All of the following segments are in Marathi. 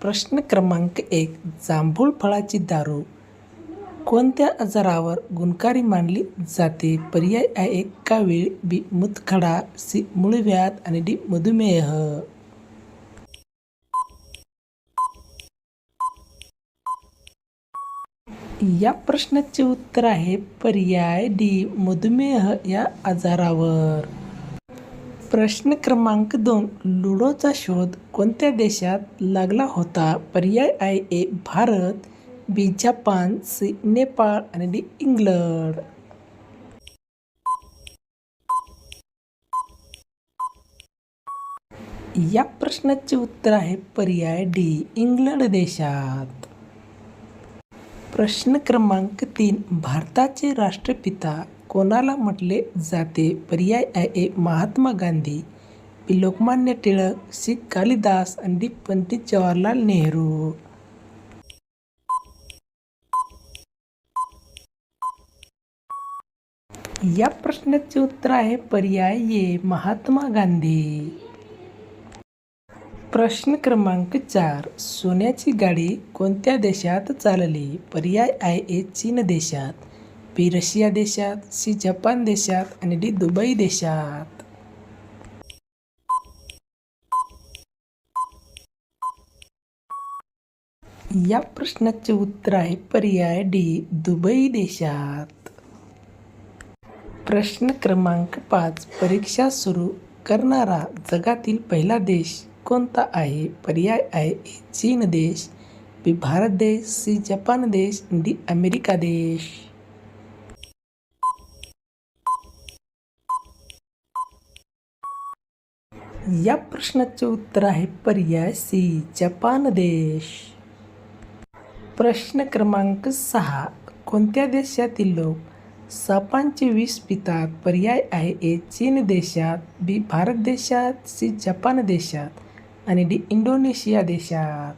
प्रश्न क्रमांक 1. जांभूळ फळाची दारू कोणत्या आजारावर गुणकारी मानली जाते? पर्याय आहे कावीळ, बी मूतखडा, सी मूळव्याध आणि डी मधुमेह. या प्रश्नाचे उत्तर आहे पर्याय डी मधुमेह या आजारावर. प्रश्न क्रमांक 2. लुडोचा शोध कोणत्या देशात लागला होता? पर्याय आहे ए भारत, बी जपान, सी नेपाळ आणि डी इंग्लंड. या प्रश्नाचे उत्तर आहे पर्याय डी इंग्लंड देशात. प्रश्न क्रमांक 3. भारताचे राष्ट्रपिता कोणाला म्हटले जाते? पर्याय आहे महात्मा गांधी, बी लोकमान्य टिळक, सी कालिदास आणि डी पंडित जवाहरलाल नेहरू. या प्रश्नाचे उत्तर आहे पर्याय ए महात्मा गांधी. प्रश्न क्रमांक 4. सोन्याची गाडी कोणत्या देशात चालली? पर्याय आहे ए चीन देशात, बी रशिया देशात, सी जपान देशात आणि डी दुबई देशात. या प्रश्नाचे उत्तर आहे पर्याय डी दुबई देशात. प्रश्न क्रमांक 5. परीक्षा सुरू करणारा जगातील पहिला देश कोणता आहे? पर्याय आहे ए चीन देश, बी भारत देश, सी जपान देश, डी अमेरिका देश. या प्रश्नाचे उत्तर आहे पर्याय सी जपान देश. प्रश्न क्रमांक 6. कोणत्या देशातील लोक सापांचे विष पितात? पर्याय आहे ए चीन देशात, बी भारत देशात, सी जपान देशात आणि डी इंडोनेशिया देशात.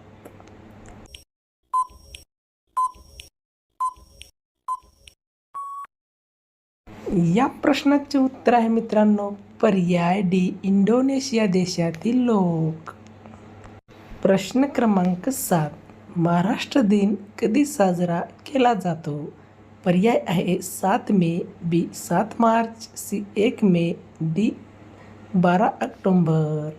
या प्रश्नाचे उत्तर आहे मित्रांनो पर्याय डी इंडोनेशिया देशातील लोक. प्रश्न क्रमांक 7. महाराष्ट्र दिन कधी साजरा केला जातो? पर्याय आहे 7 मे, बी 7 मार्च, सी 1 मे, डी 12 ऑक्टोंबर.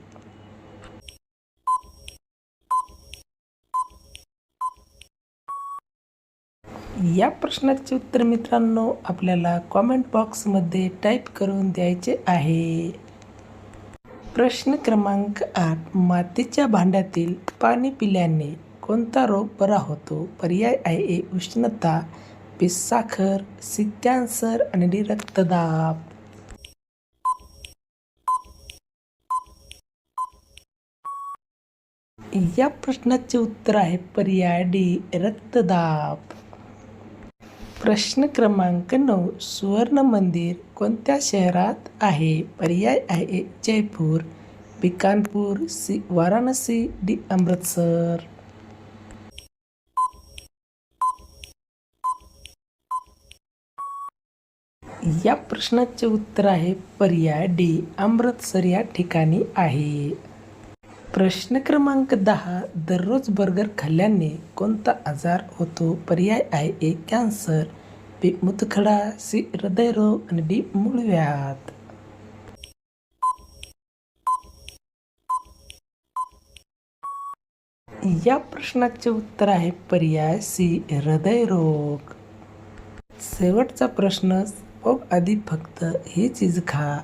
या प्रश्नाचे उत्तर मित्रांनो आपल्याला कॉमेंट बॉक्समध्ये टाईप करून द्यायचे आहे. प्रश्न क्रमांक 8. मातीच्या भांड्यातील पाणी पिल्याने कोणता रोग बरा होतो? पर्याय आहे ए उष्णता, बी साखर, सी कॅन्सर आणि डी रक्तदाब. या प्रश्नाचे उत्तर आहे पर्याय डी रक्तदाब. प्रश्न क्रमांक 9. सुवर्ण मंदिर कोणत्या शहरात आहे? पर्याय आहे जयपूर, बी कानपूर, सी वाराणसी, डी अमृतसर. या प्रश्नाचे उत्तर आहे पर्याय डी अमृतसर या ठिकाणी आहे. प्रश्न क्रमांक 10. दररोज बर्गर खाल्ल्याने कोणता आजार होतो? पर्याय आहे ए कॅन्सर, बी मूतखडा, सी हृदयरोग आणि डी मूळव्याध. या प्रश्नाचे उत्तर आहे पर्याय सी हृदयरोग. शेवटचा प्रश्न आधी फक्त हे चीज खा.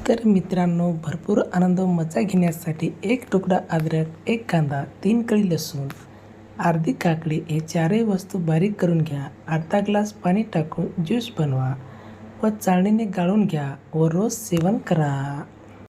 तर मित्रांनो भरपूर आनंद मजा घेण्यासाठी 1 तुकडा अद्रक, 1 कांदा, 3 कळी लसूण, अर्धी काकडी हे 4ही वस्तू बारीक करून घ्या. अर्धा ग्लास पाणी टाकून ज्यूस बनवा व चाळणीने गाळून घ्या व रोज सेवन करा.